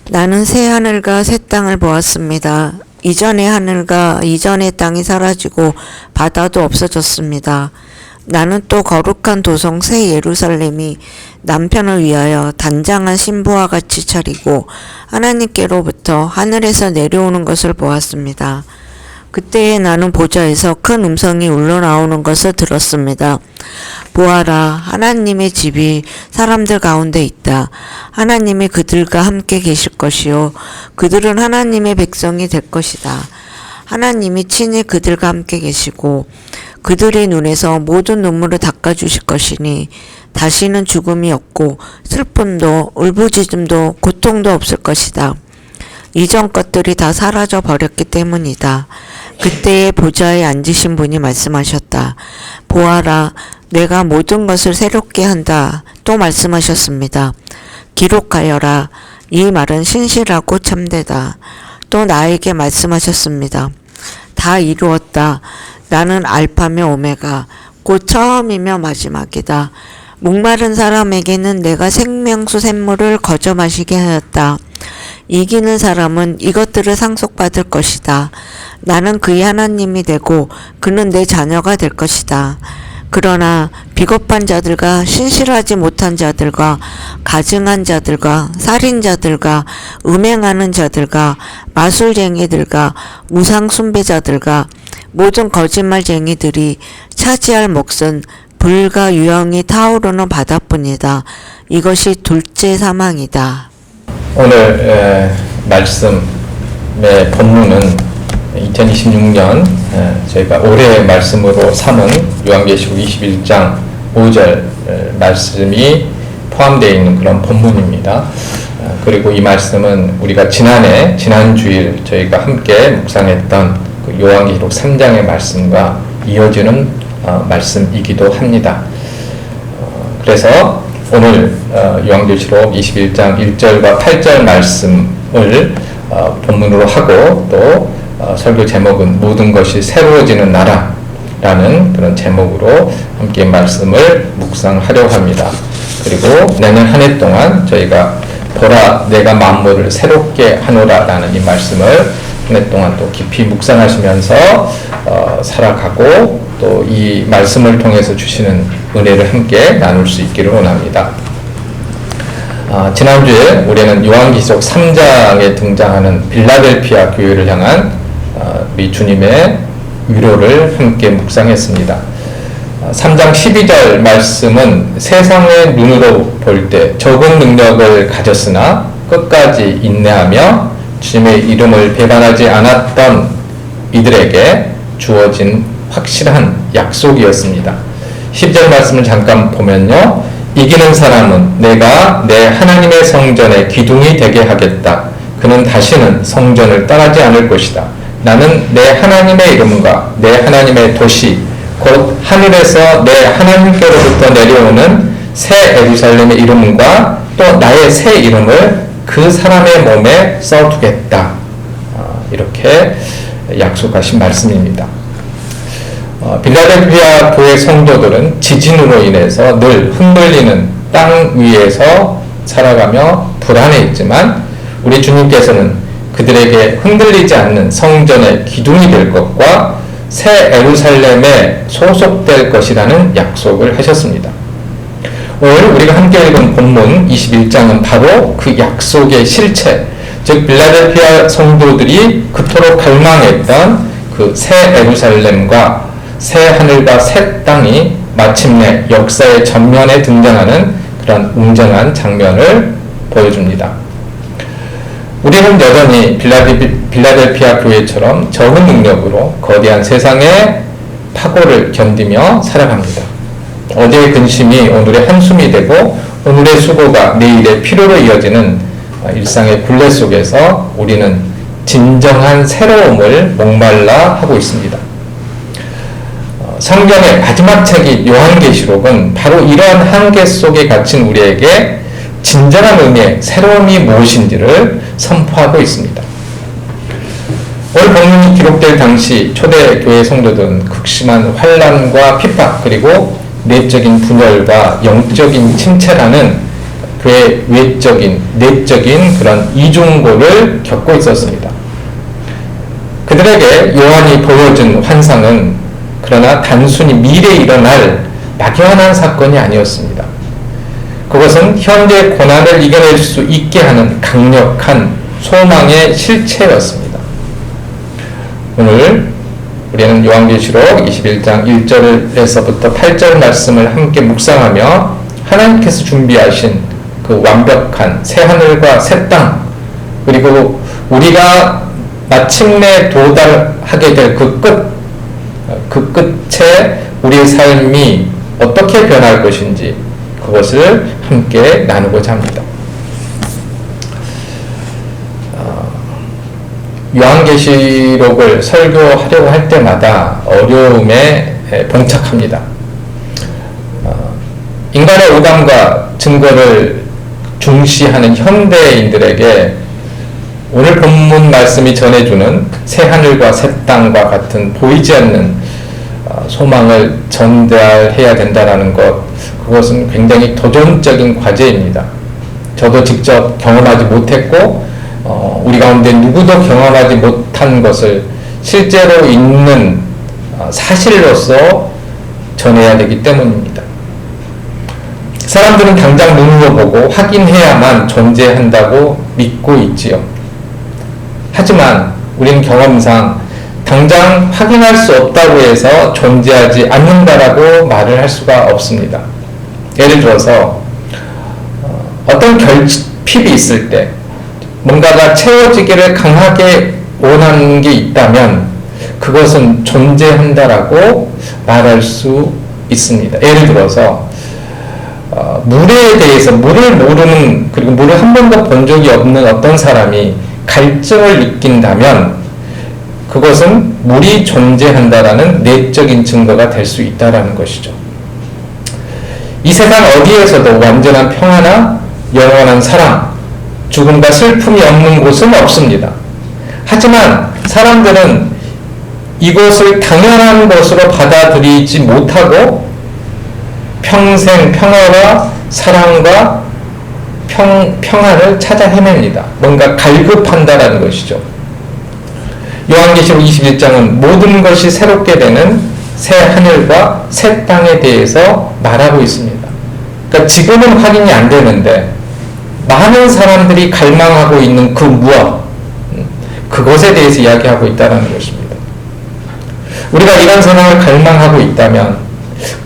나는 새 하늘과 새 땅을 보았습니다. 이전의 하늘과 이전의 땅이 사라지고 바다도 없어졌습니다. 나는 또 거룩한 도성 새 예루살렘이 남편을 위하여 단장한 신부와 같이 차리고 하나님께로부터 하늘에서 내려오는 것을 보았습니다. 그때에 나는 보좌에서 큰 음성이 울려나오는 것을 들었습니다. 보아라, 하나님의 집이 사람들 가운데 있다. 하나님이 그들과 함께 계실 것이요 그들은 하나님의 백성이 될 것이다. 하나님이 친히 그들과 함께 계시고 그들의 눈에서 모든 눈물을 닦아주실 것이니 다시는 죽음이 없고 슬픔도 울부짖음도 고통도 없을 것이다. 이전 것들이 다 사라져 버렸기 때문이다. 그때에 보좌에 앉으신 분이 말씀하셨다. 보아라, 내가 모든 것을 새롭게 한다. 또 말씀하셨습니다. 기록하여라. 이 말은 신실하고 참되다. 또 나에게 말씀하셨습니다. 다 이루었다. 나는 알파며 오메가, 곧 처음이며 마지막이다. 목마른 사람에게는 내가 생명수 샘물을 거저 마시게 하였다. 이기는 사람은 이것들을 상속받을 것이다. 나는 그의 하나님이 되고 그는 내 자녀가 될 것이다. 그러나 비겁한 자들과 신실하지 못한 자들과 가증한 자들과 살인자들과 음행하는 자들과 마술쟁이들과 우상 숭배자들과 모든 거짓말쟁이들이 차지할 몫은 불과 유황이 타오르는 바다뿐이다. 이것이 둘째 사망이다. 오늘 말씀의 본문은 2026년 저희가 올해의 말씀으로 삼은 요한계시록 21장 5절 말씀이 포함되어 있는 그런 본문입니다. 그리고 이 말씀은 우리가 지난주일 저희가 함께 묵상했던 그 요한계시록 3장의 말씀과 이어지는 말씀이기도 합니다. 그래서 오늘 요한계시록 21장 1절과 8절 말씀을 본문으로 하고 또 설교 제목은 모든 것이 새로워지는 나라라는 그런 제목으로 함께 말씀을 묵상하려고 합니다. 그리고 내년 한 해 동안 저희가 보라 내가 만물을 새롭게 하노라라는 이 말씀을 한 해 동안 또 깊이 묵상하시면서 살아가고 또 이 말씀을 통해서 주시는 은혜를 함께 나눌 수 있기를 원합니다. 지난주에 우리는 요한계시록 3장에 등장하는 빌라델피아 교회를 향한 우리 주님의 위로를 함께 묵상했습니다. 3장 12절 말씀은 세상의 눈으로 볼 때 적은 능력을 가졌으나 끝까지 인내하며 주님의 이름을 배반하지 않았던 이들에게 주어진 확실한 약속이었습니다. 10절 말씀을 잠깐 보면요. 이기는 사람은 내가 내 하나님의 성전의 기둥이 되게 하겠다. 그는 다시는 성전을 떠나지 않을 것이다. 나는 내 하나님의 이름과 내 하나님의 도시 곧 하늘에서 내 하나님께로부터 내려오는 새 예루살렘의 이름과 또 나의 새 이름을 그 사람의 몸에 써두겠다. 이렇게 약속하신 말씀입니다. 빌라델피아 교회 성도들은 지진으로 인해서 늘 흔들리는 땅 위에서 살아가며 불안해했지만 우리 주님께서는 그들에게 흔들리지 않는 성전의 기둥이 될 것과 새 예루살렘에 소속될 것이라는 약속을 하셨습니다. 오늘 우리가 함께 읽은 본문 21장은 바로 그 약속의 실체, 즉 빌라델피아 성도들이 그토록 갈망했던 그 새 예루살렘과 새 하늘과 새 땅이 마침내 역사의 전면에 등장하는 그런 웅장한 장면을 보여줍니다. 우리는 여전히 빌라델피아 교회처럼 적은 능력으로 거대한 세상의 파고를 견디며 살아갑니다. 어제의 근심이 오늘의 한숨이 되고 오늘의 수고가 내일의 피로로 이어지는 일상의 굴레 속에서 우리는 진정한 새로움을 목말라 하고 있습니다. 성경의 마지막 책인 요한계시록은 바로 이러한 한계 속에 갇힌 우리에게 진정한 의미의 새로움이 무엇인지를 선포하고 있습니다. 오늘 본문이 기록될 당시 초대교회 성도들은 극심한 환난과 핍박 그리고 내적인 분열과 영적인 침체라는 그의 외적인, 내적인 그런 이중고를 겪고 있었습니다. 그들에게 요한이 보여준 환상은 그러나 단순히 미래에 일어날 막연한 사건이 아니었습니다. 그것은 현재 고난을 이겨낼 수 있게 하는 강력한 소망의 실체였습니다. 오늘 우리는 요한계시록 21장 1절에서부터 8절 말씀을 함께 묵상하며 하나님께서 준비하신 그 완벽한 새하늘과 새 땅, 그리고 우리가 마침내 도달하게 될 그 끝에 우리의 삶이 어떻게 변할 것인지 그것을 함께 나누고자 합니다. 요한계시록을 설교하려고 할 때마다 어려움에 봉착합니다. 인간의 오감과 증거를 중시하는 현대인들에게 오늘 본문 말씀이 전해주는 새하늘과 새 땅과 같은 보이지 않는 소망을 전달해야 된다는 것, 그것은 굉장히 도전적인 과제입니다. 저도 직접 경험하지 못했고 우리 가운데 누구도 경험하지 못한 것을 실제로 있는 사실로서 전해야 되기 때문입니다. 사람들은 당장 눈으로 보고 확인해야만 존재한다고 믿고 있지요. 하지만 우리는 경험상 당장 확인할 수 없다고 해서 존재하지 않는다라고 말을 할 수가 없습니다. 예를 들어서 어떤 결핍이 있을 때 뭔가가 채워지기를 강하게 원하는 게 있다면 그것은 존재한다라고 말할 수 있습니다. 예를 들어서 물에 대해서 물을 모르는, 그리고 물을 한 번도 본 적이 없는 어떤 사람이 갈증을 느낀다면 그것은 물이 존재한다라는 내적인 증거가 될 수 있다라는 것이죠. 이 세상 어디에서도 완전한 평화나 영원한 사랑, 죽음과 슬픔이 없는 곳은 없습니다. 하지만 사람들은 이것을 당연한 것으로 받아들이지 못하고 평생 평화와 사랑과 평안을 찾아 헤맵니다. 뭔가 갈급한다라는 것이죠. 요한계시록 21장은 모든 것이 새롭게 되는 새 하늘과 새 땅에 대해서 말하고 있습니다. 그러니까 지금은 확인이 안 되는데 많은 사람들이 갈망하고 있는 그 무엇, 그것에 대해서 이야기하고 있다는 것입니다. 우리가 이런 상황을 갈망하고 있다면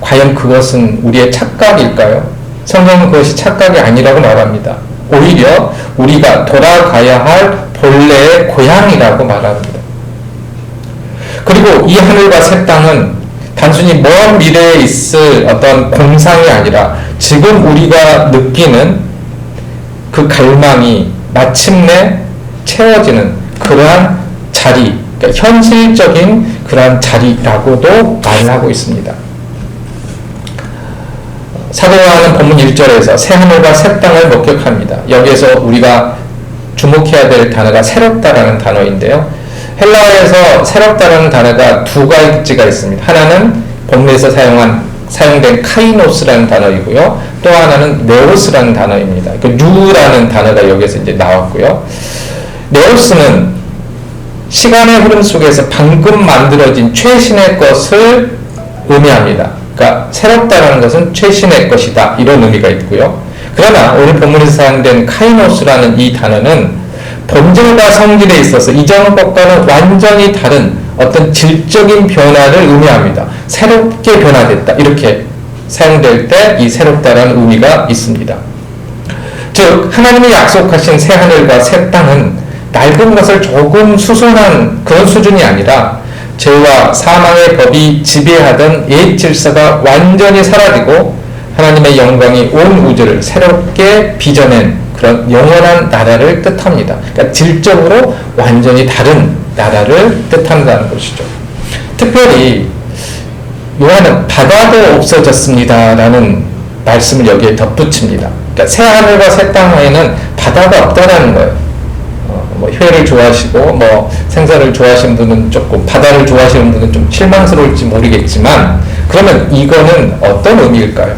과연 그것은 우리의 착각일까요? 성경은 그것이 착각이 아니라고 말합니다. 오히려 우리가 돌아가야 할 본래의 고향이라고 말합니다. 그리고 이 하늘과 새 땅은 단순히 먼 미래에 있을 어떤 공상이 아니라 지금 우리가 느끼는 그 갈망이 마침내 채워지는 그러한 자리, 그러니까 현실적인 그러한 자리라고도 말을 하고 있습니다. 사도 요한은 본문 1절에서 새 하늘과 새 땅을 목격합니다. 여기에서 우리가 주목해야 될 단어가 새롭다라는 단어인데요. 헬라어에서 새롭다라는 단어가 두 가지가 있습니다. 하나는 본문에서 사용된 카이노스라는 단어이고요. 또 하나는 네오스라는 단어입니다. 그 뉴라는 단어가 여기서 이제 나왔고요. 네오스는 시간의 흐름 속에서 방금 만들어진 최신의 것을 의미합니다. 그러니까 새롭다라는 것은 최신의 것이다, 이런 의미가 있고요. 그러나 오늘 본문에서 사용된 카이노스라는 이 단어는 본질과 성질에 있어서 이전 것과는 완전히 다른 어떤 질적인 변화를 의미합니다. 새롭게 변화됐다, 이렇게 사용될 때 이 새롭다라는 의미가 있습니다. 즉 하나님이 약속하신 새 하늘과 새 땅은 낡은 것을 조금 수선한 그런 수준이 아니라 죄와 사망의 법이 지배하던 옛 질서가 완전히 사라지고 하나님의 영광이 온 우주를 새롭게 빚어낸 그런 영원한 나라를 뜻합니다. 그러니까 질적으로 완전히 다른 나라를 뜻한다는 것이죠. 특별히 요한은 바다도 없어졌습니다 라는 말씀을 여기에 덧붙입니다. 그러니까 새 하늘과 새 땅에는 바다가 없다라는 거예요. 회를 좋아하시고 생선을 좋아하시는 분은 조금, 바다를 좋아하시는 분은 좀 실망스러울지 모르겠지만, 그러면 이거는 어떤 의미일까요?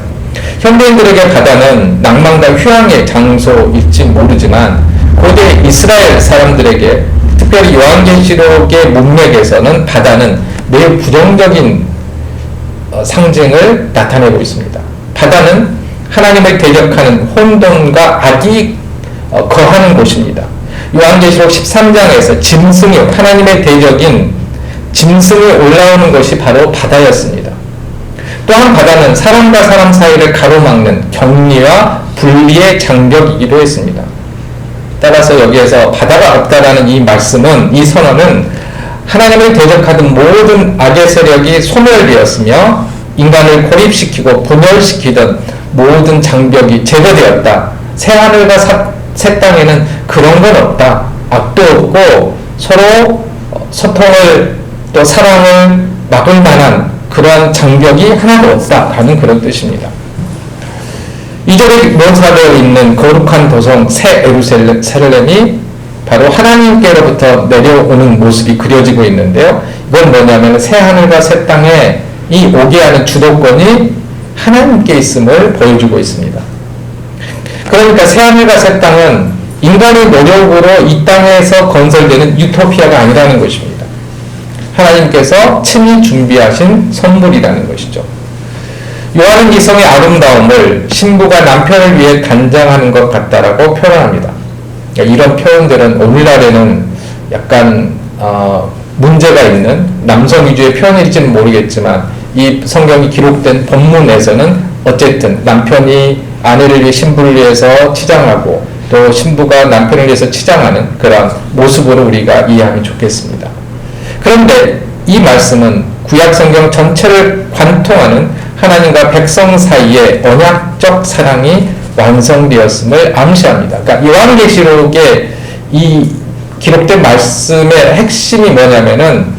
현대인들에게 바다는 낭만과 휴양의 장소일지 모르지만 고대 이스라엘 사람들에게 특별히 요한계시록의 문맥에서는 바다는 매우 부정적인 상징을 나타내고 있습니다. 바다는 하나님을 대적하는 혼돈과 악이 거하는 곳입니다. 요한계시록 13장에서 짐승이 하나님의 대적인 짐승이 올라오는 것이 바로 바다였습니다. 또한 바다는 사람과 사람 사이를 가로막는 격리와 분리의 장벽이기도 했습니다. 따라서 여기에서 바다가 없다라는 이 말씀은, 이 선언은 하나님을 대적하던 모든 악의 세력이 소멸되었으며 인간을 고립시키고 분열시키던 모든 장벽이 제거되었다. 새하늘과 새 땅에는 그런 건 없다. 악도 없고 서로 소통을 또 사랑을 막을 만한 그러한 장벽이 하나도 없다 하는 그런 뜻입니다. 이 절에 묘사되어 있는 거룩한 도성 새 예루살렘이 바로 하나님께로부터 내려오는 모습이 그려지고 있는데요. 이건 뭐냐면 새 하늘과 새 땅에 이 오게 하는 주도권이 하나님께 있음을 보여주고 있습니다. 그러니까 새 하늘과 새 땅은 인간의 노력으로 이 땅에서 건설되는 유토피아가 아니라는 것입니다. 하나님께서 친히 준비하신 선물이라는 것이죠. 요한은 이성의 아름다움을 신부가 남편을 위해 단장하는 것 같다라고 표현합니다. 이런 표현들은 오늘날에는 약간 문제가 있는 남성 위주의 표현일지는 모르겠지만 이 성경이 기록된 본문에서는 어쨌든 남편이 아내를 위해 신부를 위해서 치장하고 또 신부가 남편을 위해서 치장하는 그런 모습으로 우리가 이해하면 좋겠습니다. 그런데 이 말씀은 구약 성경 전체를 관통하는 하나님과 백성 사이의 언약적 사랑이 완성되었음을 암시합니다. 그러니까 요한계시록의 이 기록된 말씀의 핵심이 뭐냐면은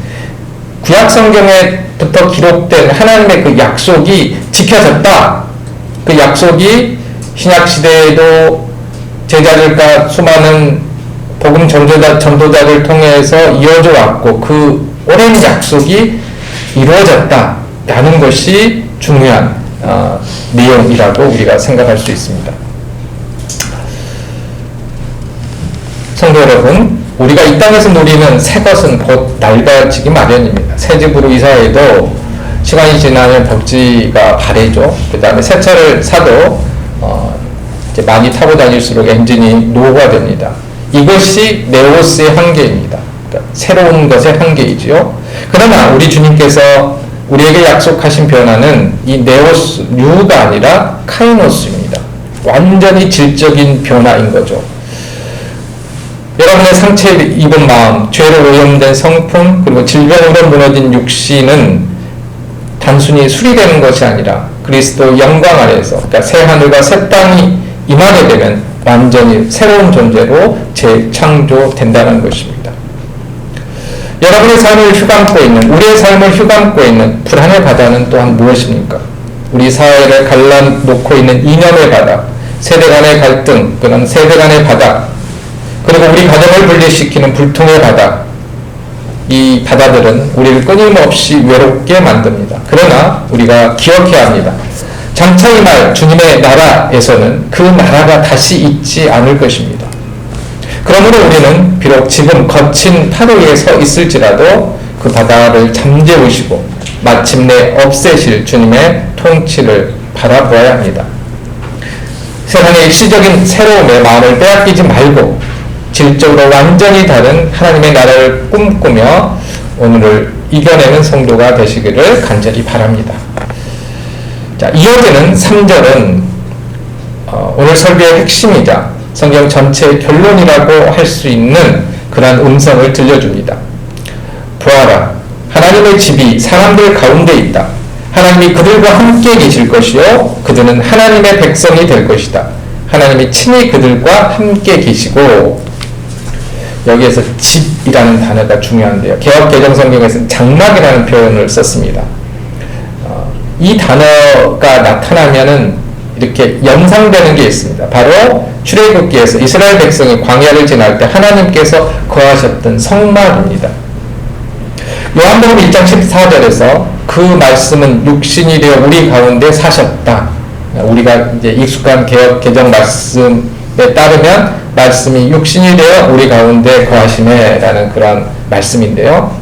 구약 성경에부터 기록된 하나님의 그 약속이 지켜졌다. 그 약속이 신약 시대에도 제자들과 수많은 복음 전도자를 통해서 이어져 왔고 그 오랜 약속이 이루어졌다라는 것이 중요한 내용이라고 우리가 생각할 수 있습니다. 성도 여러분, 우리가 이 땅에서 누리는 새 것은 곧 낡아지기 마련입니다. 새 집으로 이사해도 시간이 지나면 벽지가 바래죠. 그 다음에 새 차를 사도 이제 많이 타고 다닐수록 엔진이 노후가 됩니다. 이것이 네오스의 한계입니다. 그러니까 새로운 것의 한계이지요. 그러나 우리 주님께서 우리에게 약속하신 변화는 이 네오스, 뉴가 아니라 카이노스입니다. 완전히 질적인 변화인 거죠. 여러분의 상처 입은 마음, 죄로 오염된 성품, 그리고 질병으로 무너진 육신은 단순히 수리되는 것이 아니라 그리스도 영광 아래에서, 그러니까 새 하늘과 새 땅이 임하게 되면 완전히 새로운 존재로 재창조된다는 것입니다. 여러분의 삶을 휘감고 있는, 우리의 삶을 휘감고 있는 불안의 바다는 또한 무엇입니까? 우리 사회를 갈라놓고 있는 이념의 바다, 세대 간의 갈등, 그런 세대 간의 바다, 그리고 우리 가정을 분리시키는 불통의 바다, 이 바다들은 우리를 끊임없이 외롭게 만듭니다. 그러나 우리가 기억해야 합니다. 장차 임할 주님의 나라에서는 그 나라가 다시 있지 않을 것입니다. 그러므로 우리는 비록 지금 거친 파도 위에 서 있을지라도 그 바다를 잠재우시고 마침내 없애실 주님의 통치를 바라보아야 합니다. 세상의 일시적인 새로움에 마음을 빼앗기지 말고 질적으로 완전히 다른 하나님의 나라를 꿈꾸며 오늘을 이겨내는 성도가 되시기를 간절히 바랍니다. 자, 이어지는 3절은 오늘 설교의 핵심이자 성경 전체의 결론이라고 할 수 있는 그러한 음성을 들려줍니다. 보아라, 하나님의 집이 사람들 가운데 있다. 하나님이 그들과 함께 계실 것이요 그들은 하나님의 백성이 될 것이다. 하나님이 친히 그들과 함께 계시고, 여기에서 집이라는 단어가 중요한데요. 개역개정성경에서는 장막이라는 표현을 썼습니다. 이 단어가 나타나면은 이렇게 연상되는 게 있습니다. 바로 출애굽기에서 이스라엘 백성이 광야를 지날 때 하나님께서 거하셨던 성막입니다. 요한복음 1장 14절에서 그 말씀은 육신이 되어 우리 가운데 사셨다. 우리가 이제 익숙한 개역 개정 말씀에 따르면 말씀이 육신이 되어 우리 가운데 거하시네라는 그런 말씀인데요.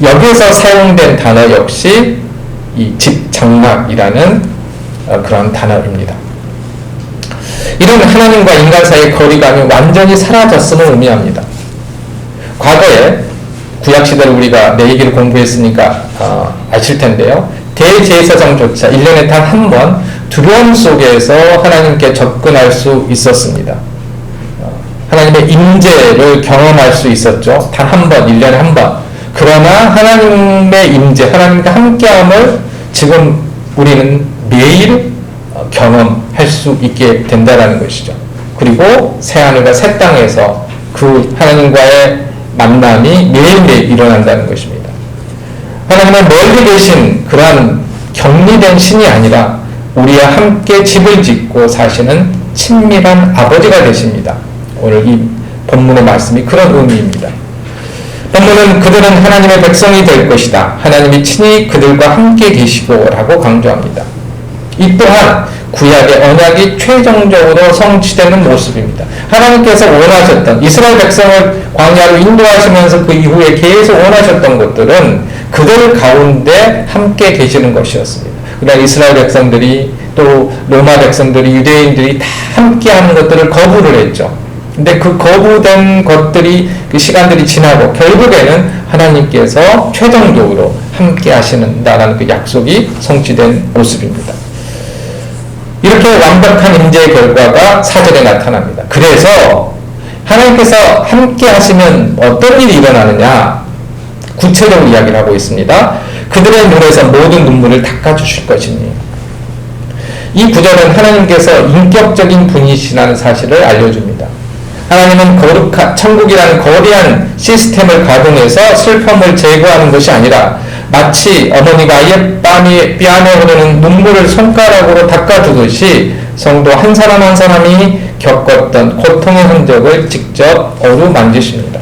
여기에서 사용된 단어 역시 이 집장막이라는 그런 단어입니다. 이런 하나님과 인간 사이의 거리감이 완전히 사라졌음을 의미합니다. 과거에 구약시대를 우리가 레위기를 공부했으니까 아실 텐데요. 대제사장조차 1년에 단 한 번 두려움 속에서 하나님께 접근할 수 있었습니다. 하나님의 임재를 경험할 수 있었죠. 단 한 번, 1년에 한 번. 그러나 하나님의 임재, 하나님과 함께함을 지금 우리는 매일 경험할 수 있게 된다는 것이죠. 그리고 새하늘과 새 땅에서 그 하나님과의 만남이 매일매일 일어난다는 것입니다. 하나님은 멀리 계신 그러한 격리된 신이 아니라 우리와 함께 집을 짓고 사시는 친밀한 아버지가 되십니다. 오늘 이 본문의 말씀이 그런 의미입니다. 본문은 그들은 하나님의 백성이 될 것이다. 하나님이 친히 그들과 함께 계시고 라고 강조합니다. 이 또한 구약의 언약이 최종적으로 성취되는 모습입니다. 하나님께서 원하셨던 이스라엘 백성을 광야로 인도하시면서 그 이후에 계속 원하셨던 것들은 그들 가운데 함께 계시는 것이었습니다. 그러나 이스라엘 백성들이 또 로마 백성들이 유대인들이 다 함께 하는 것들을 거부를 했죠. 근데 그 거부된 것들이 그 시간들이 지나고 결국에는 하나님께서 최종적으로 함께 하시는다라는 그 약속이 성취된 모습입니다. 이렇게 완벽한 임재의 결과가 4절에 나타납니다. 그래서 하나님께서 함께 하시면 어떤 일이 일어나느냐 구체적으로 이야기를 하고 있습니다. 그들의 눈에서 모든 눈물을 닦아주실 것이니. 이 구절은 하나님께서 인격적인 분이시라는 사실을 알려줍니다. 하나님은 거룩한 천국이라는 거대한 시스템을 가동해서 슬픔을 제거하는 것이 아니라 마치 어머니가 아이의 뺨에 흐르는 눈물을 손가락으로 닦아주듯이 성도 한 사람 한 사람이 겪었던 고통의 흔적을 직접 어루만지십니다.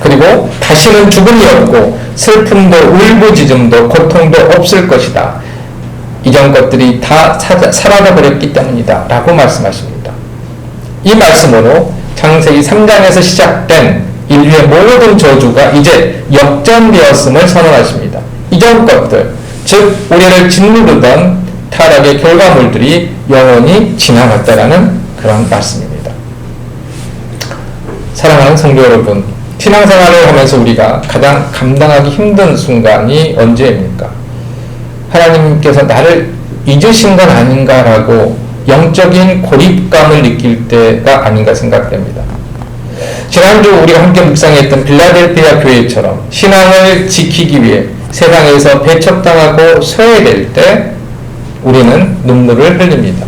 그리고 다시는 죽음이 없고 슬픔도 울부짖음도 고통도 없을 것이다. 이전 것들이 다 사라져버렸기 때문이다 라고 말씀하십니다. 이 말씀으로 창세기 3장에서 시작된 인류의 모든 저주가 이제 역전되었음을 선언하십니다. 이전 것들, 즉 우리를 짓누르던 타락의 결과물들이 영원히 지나갔다라는 그런 말씀입니다. 사랑하는 성도 여러분, 신앙생활을 하면서 우리가 가장 감당하기 힘든 순간이 언제입니까? 하나님께서 나를 잊으신 건 아닌가라고 영적인 고립감을 느낄 때가 아닌가 생각됩니다. 지난주 우리가 함께 묵상했던 빌라델피아 교회처럼 신앙을 지키기 위해 세상에서 배척당하고 소외될 때 우리는 눈물을 흘립니다.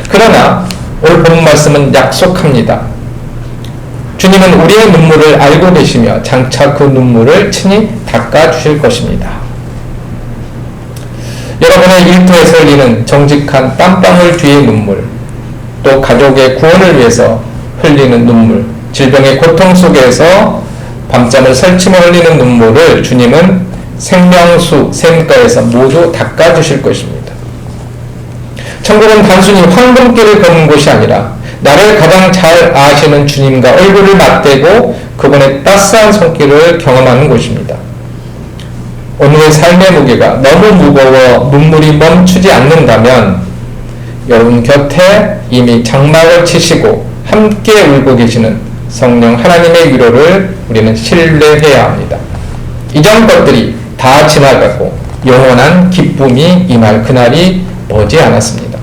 그러나 오늘 본 말씀은 약속합니다. 주님은 우리의 눈물을 알고 계시며 장차 그 눈물을 친히 닦아주실 것입니다. 여러분의 일터에서 흘리는 정직한 땀방울 뒤의 눈물, 또 가족의 구원을 위해서 흘리는 눈물, 질병의 고통 속에서 밤잠을 설치며 흘리는 눈물을 주님은 생명수 샘가에서 모두 닦아주실 것입니다. 천국은 단순히 황금길을 걷는 곳이 아니라 나를 가장 잘 아시는 주님과 얼굴을 맞대고 그분의 따스한 손길을 경험하는 곳입니다. 오늘의 삶의 무게가 너무 무거워 눈물이 멈추지 않는다면 여러분 곁에 이미 장막을 치시고 함께 울고 계시는 성령 하나님의 위로를 우리는 신뢰해야 합니다. 이전 것들이 다 지나가고 영원한 기쁨이 임할 그날이 머지 않았습니다.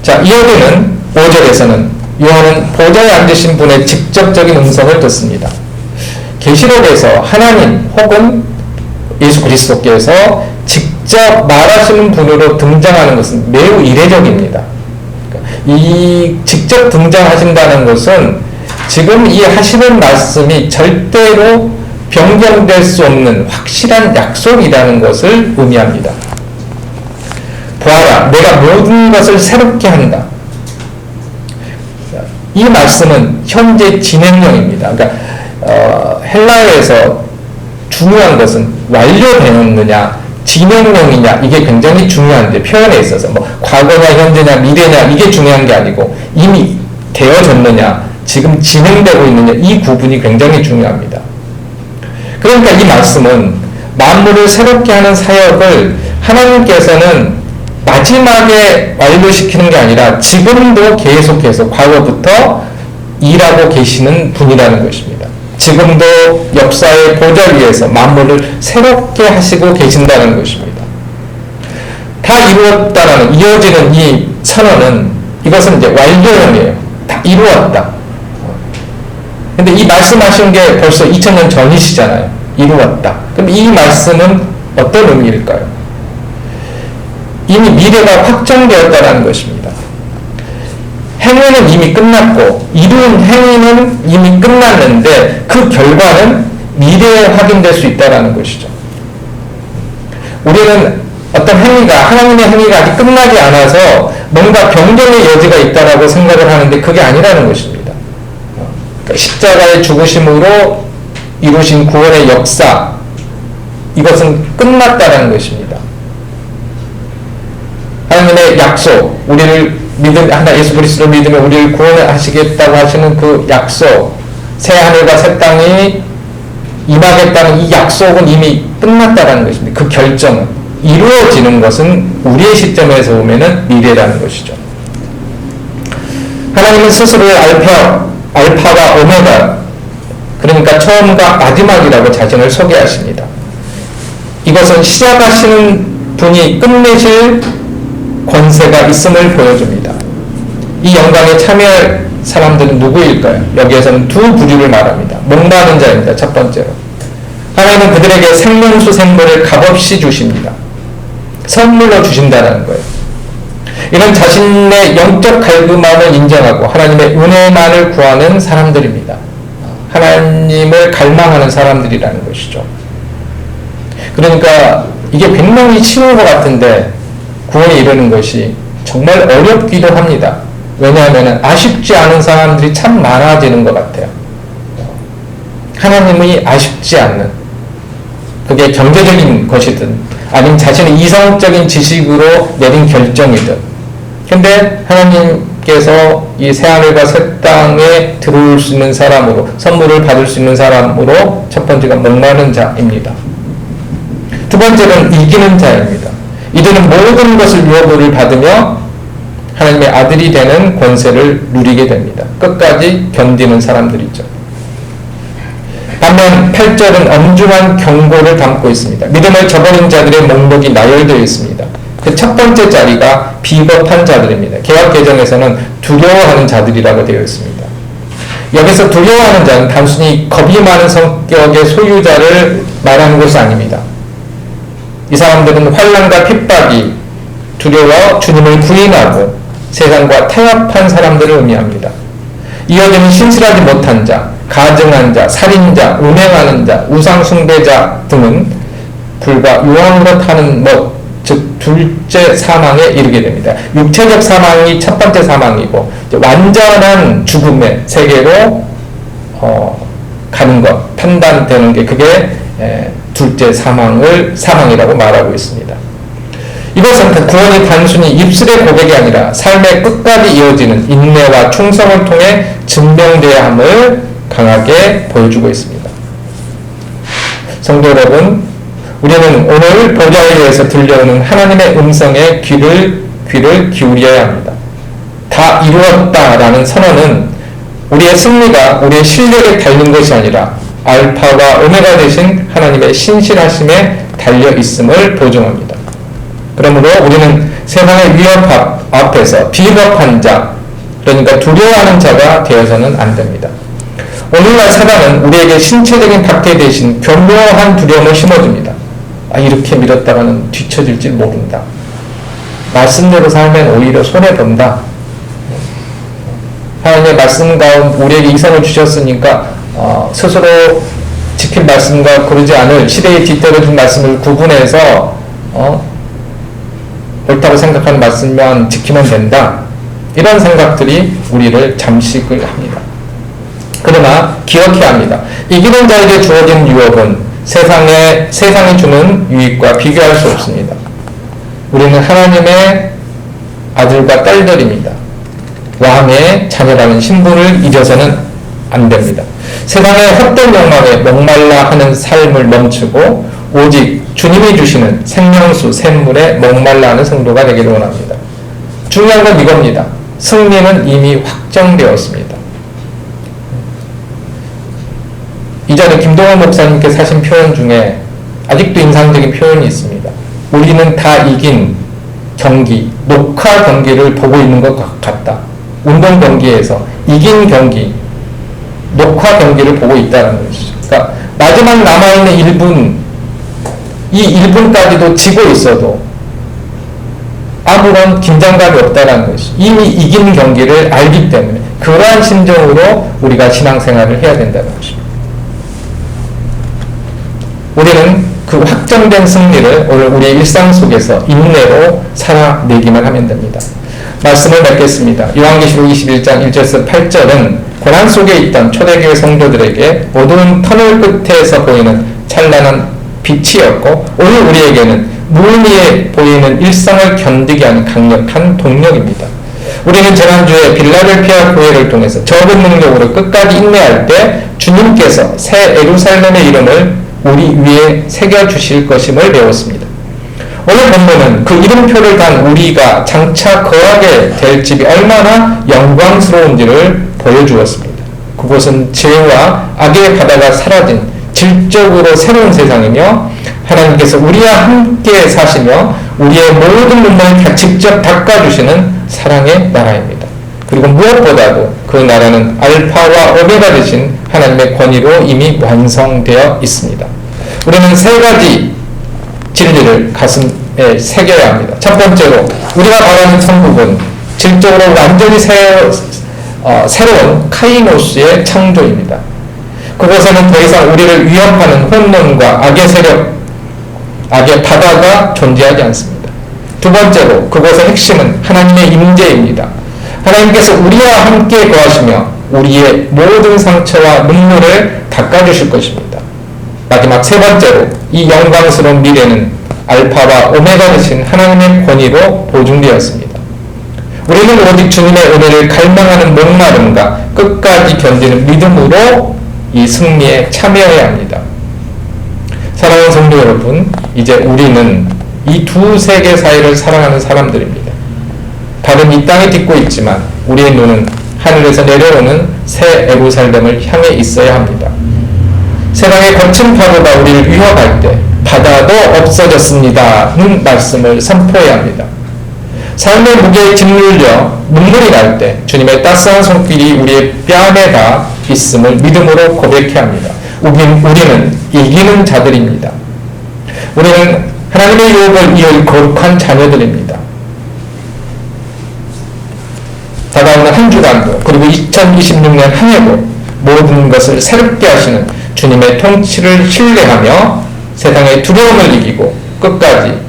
자, 이어지는 5절에서는 요한은 보좌에 앉으신 분의 직접적인 음성을 듣습니다. 계시록에서 하나님 혹은 예수 그리스도께서 직접 말하시는 분으로 등장하는 것은 매우 이례적입니다. 이 직접 등장하신다는 것은 지금 이 하시는 말씀이 절대로 변경될 수 없는 확실한 약속이라는 것을 의미합니다. 보아라, 내가 모든 것을 새롭게 한다. 이 말씀은 현재 진행형입니다. 그러니까 헬라어에서 중요한 것은 완료되었느냐, 진행형이냐 이게 굉장히 중요한데 표현에 있어서 뭐 과거냐 현재냐 미래냐 이게 중요한 게 아니고 이미 되어졌느냐 지금 진행되고 있느냐 이 구분이 굉장히 중요합니다. 그러니까 이 말씀은 만물을 새롭게 하는 사역을 하나님께서는 마지막에 완료시키는 게 아니라 지금도 계속해서 과거부터 일하고 계시는 분이라는 것입니다. 지금도 역사의 보좌 위에서 만물을 새롭게 하시고 계신다는 것입니다. 다 이루었다라는 이어지는 이 선언은 이것은 이제 완료형이에요. 다 이루었다. 근데 이 말씀하신 게 벌써 2000년 전이시잖아요. 이루었다. 그럼 이 말씀은 어떤 의미일까요? 이미 미래가 확정되었다는 것입니다. 행위는 이미 끝났고 이룬 행위는 이미 끝났는데 그 결과는 미래에 확인될 수 있다는 것이죠. 우리는 어떤 행위가 하나님의 행위가 아직 끝나지 않아서 뭔가 변경의 여지가 있다라고 생각을 하는데 그게 아니라는 것입니다. 그러니까 십자가의 죽으심으로 이루신 구원의 역사 이것은 끝났다는 것입니다. 하나님의 약속, 우리를 하나 예수 그리스도를 믿으면 우리를 구원하시겠다고 하시는 그 약속, 새 하늘과 새 땅이 임하겠다는 이 약속은 이미 끝났다는 것입니다. 그 결정은 이루어지는 것은 우리의 시점에서 보면은 미래라는 것이죠. 하나님은 스스로의 알파와 오메가, 그러니까 처음과 마지막이라고 자신을 소개하십니다. 이것은 시작하시는 분이 끝내실 권세가 있음을 보여줍니다. 이 영광에 참여할 사람들은 누구일까요? 여기에서는 두 부류를 말합니다. 목마른 자입니다. 첫 번째로. 하나님은 그들에게 생명수 생물을 값없이 주십니다. 선물로 주신다는 거예요. 이런 자신의 영적 갈급함을 인정하고 하나님의 은혜만을 구하는 사람들입니다. 하나님을 갈망하는 사람들이라는 것이죠. 그러니까 이게 굉장히 쉬운 것 같은데 구원에 이르는 것이 정말 어렵기도 합니다. 왜냐하면 아쉽지 않은 사람들이 참 많아지는 것 같아요. 하나님이 아쉽지 않는, 그게 경제적인 것이든 아니면 자신의 이성적인 지식으로 내린 결정이든, 근데 하나님께서 이 새하늘과 새 땅에 들어올 수 있는 사람으로, 선물을 받을 수 있는 사람으로 첫 번째가 목마른 자입니다. 두 번째는 이기는 자입니다. 이들은 모든 것을 유업을 받으며 하나님의 아들이 되는 권세를 누리게 됩니다. 끝까지 견디는 사람들이죠. 반면 8절은 엄중한 경고를 담고 있습니다. 믿음을 저버린 자들의 목록이 나열되어 있습니다. 그 첫 번째 자리가 비겁한 자들입니다. 개역 개정에서는 두려워하는 자들이라고 되어 있습니다. 여기서 두려워하는 자는 단순히 겁이 많은 성격의 소유자를 말하는 것이 아닙니다. 이 사람들은 환난과 핍박이 두려워 주님을 부인하고 세상과 타협한 사람들을 의미합니다. 이어지는 신실하지 못한 자, 가증한 자, 살인자, 음행하는 자, 우상 숭배자 등은 불과 유황으로 타는 못, 즉 둘째 사망에 이르게 됩니다. 육체적 사망이 첫 번째 사망이고 완전한 죽음의 세계로 가는 것, 판단되는 게 그게 둘째 사망이라고 말하고 있습니다. 이것은 구원이 단순히 입술의 고백이 아니라 삶의 끝까지 이어지는 인내와 충성을 통해 증명되어야 함을 강하게 보여주고 있습니다. 성도 여러분, 우리는 오늘 보좌에 대해서 들려오는 하나님의 음성에 귀를 기울여야 합니다. 다 이루었다라는 선언은 우리의 승리가 우리의 실력에 달린 것이 아니라 알파와 오메가 되신 하나님의 신실하심에 달려 있음을 보증합니다. 그러므로 우리는 세상의 위협 앞에서 비겁한 자, 그러니까 두려워하는 자가 되어서는 안 됩니다. 오늘날 사단은 우리에게 신체적인 박해 대신 교묘한 두려움을 심어줍니다. 이렇게 밀었다가는 뒤처질지 모른다. 말씀대로 살면 오히려 손해본다. 하나님의 말씀 가운데 우리에게 이성을 주셨으니까 스스로 지킬 말씀과 그러지 않을 시대에 뒤떨어진 말씀을 구분해서 옳다고 생각하는 말씀만 지키면 된다. 이런 생각들이 우리를 잠식을 합니다. 그러나 기억해야 합니다. 이기는 자에게 주어진 유업은 세상이 주는 유익과 비교할 수 없습니다. 우리는 하나님의 아들과 딸들입니다. 왕의 자녀라는 신분을 잊어서는 안 됩니다. 세상의 헛된 욕망에 목말라 하는 삶을 멈추고 오직 주님이 주시는 생명수 샘물에 목말라 하는 성도가 되기를 원합니다. 중요한 건 이겁니다. 승리는 이미 확정되었습니다. 이전에 김동원 목사님께서 하신 표현 중에 아직도 인상적인 표현이 있습니다. 우리는 다 이긴 경기, 녹화 경기를 보고 있는 것 같다. 운동 경기에서 이긴 경기, 녹화 경기를 보고 있다는 것이죠. 그러니까 마지막 남아있는 1분, 이 1분까지도 지고 있어도 아무런 긴장감이 없다는 것이 이미 이긴 경기를 알기 때문에 그러한 심정으로 우리가 신앙생활을 해야 된다는 것입니다. 우리는 그 확정된 승리를 오늘 우리의 일상 속에서 인내로 살아내기만 하면 됩니다. 말씀을 맺겠습니다. 요한계시록 21장 1절에서 8절은 고난 속에 있던 초대교회 성도들에게 어두운 터널 끝에서 보이는 찬란한 빛이었고 오늘 우리에게는 무의미해 보이는 일상을 견디게 하는 강력한 동력입니다. 우리는 지난주에 빌라델피아 교회를 통해서 적은 능력으로 끝까지 인내할 때 주님께서 새 예루살렘의 이름을 우리 위에 새겨주실 것임을 배웠습니다. 오늘 본문은 그 이름표를 단 우리가 장차 거하게 될 집이 얼마나 영광스러운지를 보여주었습니다. 그곳은 죄와 악의 바다가 사라진 질적으로 새로운 세상이며 하나님께서 우리와 함께 사시며 우리의 모든 눈물을 직접 닦아주시는 사랑의 나라입니다. 그리고 무엇보다도 그 나라는 알파와 오메가 되신 하나님의 권위로 이미 완성되어 있습니다. 우리는 세 가지 진리를 가슴에 새겨야 합니다. 첫 번째로 우리가 바라는 천국은 질적으로 완전히 새로운 카이노스의 창조입니다. 그곳에는 더 이상 우리를 위협하는 혼돈과 악의 세력, 악의 바다가 존재하지 않습니다. 두 번째로 그곳의 핵심은 하나님의 임재입니다. 하나님께서 우리와 함께 거하시며 우리의 모든 상처와 눈물을 닦아주실 것입니다. 마지막 세 번째로 이 영광스러운 미래는 알파와 오메가 되신 하나님의 권위로 보증되었습니다. 우리는 오직 주님의 은혜를 갈망하는 목마름과 끝까지 견디는 믿음으로 이 승리에 참여해야 합니다. 사랑하는 성도 여러분, 이제 우리는 이 두 세계 사이를 사랑하는 사람들입니다. 발은 이 땅에 딛고 있지만 우리의 눈은 하늘에서 내려오는 새 예루살렘을 향해 있어야 합니다. 세상의 거친 파도가 우리를 위협할 때 바다도 없어졌습니다는 말씀을 선포해야 합니다. 삶의 무게에 짓눌려 눈물이 날 때 주님의 따스한 손길이 우리의 뺨에 닿아 있음을 믿음으로 고백해야 합니다. 우리는 이기는 자들입니다. 우리는 하나님의 유혹을 이을 거룩한 자녀들입니다. 다가오는 한 주간도 그리고 2026년 한 해도 모든 것을 새롭게 하시는 주님의 통치를 신뢰하며 세상의 두려움을 이기고 끝까지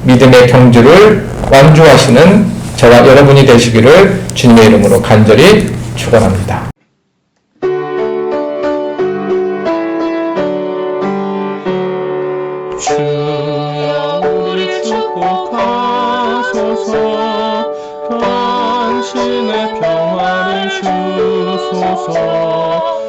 믿음의 경주를 완주하시는 저와 여러분이 되시기를 주님의 이름으로 간절히 축원합니다. 주여 우리 축복하소서 당신의 평안을 주소서